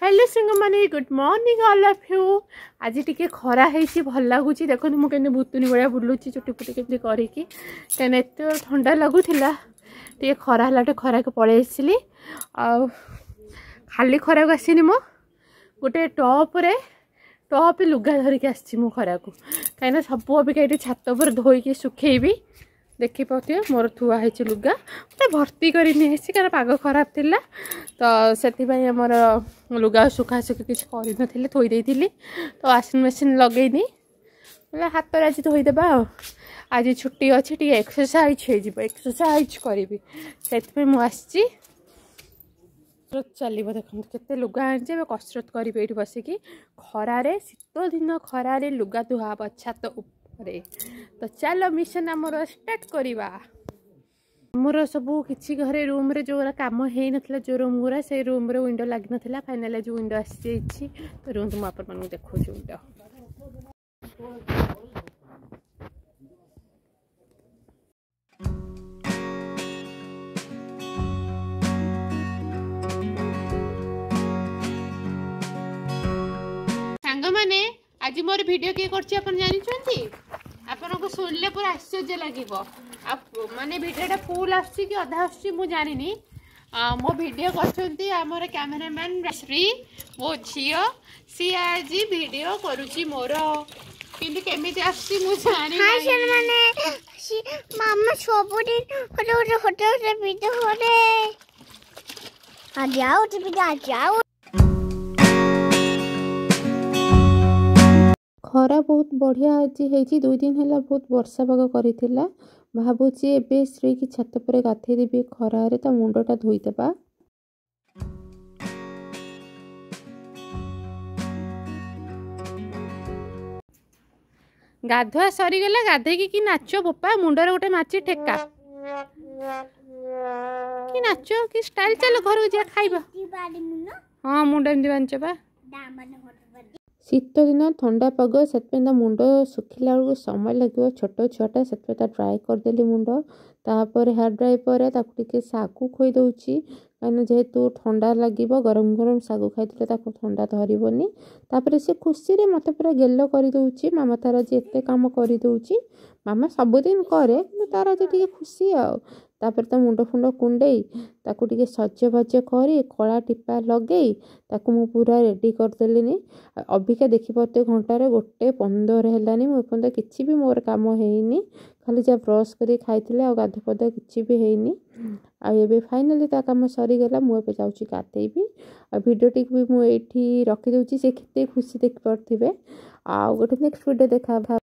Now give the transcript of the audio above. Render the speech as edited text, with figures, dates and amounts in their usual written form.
Hello सिंग माने good morning all of you. आज T खरा है भल लगुच देखो मुझे भूतुनी भाया बुलूची चुटी फुटी केमती करके कहीं एत ठंडा लगुला टे खरा है खरा को पलि आसली खाली खरा को आसनी मो गोटे टप लुगा धरिकी आसी खरा को कहीं सब अबिका ये छात पर धोईकी सुखेबी देखी पाते मोर थुआ है लुगा गोटे भर्ती कर कारण पाग खराब थिला तो से मोर लुगा सुखा सुखी किसी कर थोदे तो वाशिंग मशीन लगेनी हाथ आज धोईदेबा आज छुट्टी अच्छी टी एक्सरसाइज हो एक्सरसाइज करी से मुझे चलो देखो केते लुगा आनी कसरत करी ये बसिकी खरारे शीत दिन खरारे लुगा धुआ छात उपरे तो चलो मिशन आमर स्टार्ट करिबा। मोर सब किसी घरे रूम रे जो काम हो ना जो रूम गुरा से रूम रे विंडो लगी ना फाइनाल जो विंडो आसी तो रूम तो मुझे देखो विंडो सांग माने आज मोर वीडियो किए कर आपन को सुनले पूरा आश्चर्य लगे माने वीडियोटा फुल आसी कि अधा आसी मु जानी मो वीडियो कर कैमरामैन श्री मो झील सी आज वीडियो करुची मोर किंतु केमिति आसी मु जानी मामा सबुदिन होटे होटे वीडियो होरे आ जाओ टीवी आ जाओ। खरा बहुत बढ़िया आज है 2 दिन है बहुत वर्षा पाग कर भावुची एबे श्री की छात पर गाधे देवी खरारे ता मुंडटा धोईदेबा। गाधुआ सरीगला गाधे कि नाच बोपा मुंडर गोटे माची ठेका कि नाच कि स्टाइल चलो घर जा खाइबा हाँ मुंड एमती बांच बा शीत दिन ठंडा पाग से मुंड सुखिला बेलू समय लगे छोट छुआटा से ड्राए करदेली मुंड तापर हेयर ड्राई पर टे सागु खोई दूची कहीं जेहेतु ठंडा लगे गरम गरम सागु खाई ठंडा धरबनी तापर से खुशी रे मत पूरा गेल कर दूची मामा तार आज एत कम कर दूची मामा सबुदिन करे तार आज टे खुशी आपर तो मुंड फुंड कुंडे ताकू टे सजे भजे कर कला टीपा लगे ताकू मु पूरा रेडी करदेली अबिका देखिपे घंटार 1:15 है मुझे किसी भी मोर काम है खाली जहाँ ब्रश कर खाई आ गाध पद किसी भी है आए फाइनाली ता कम सरीगला मुझे जाऊँगी गाधेबी आ भिडियोटी भी मुझे रखीदे से केते खुशी देखिपे आ गोटे नेक्स्ट वीडियो देखा।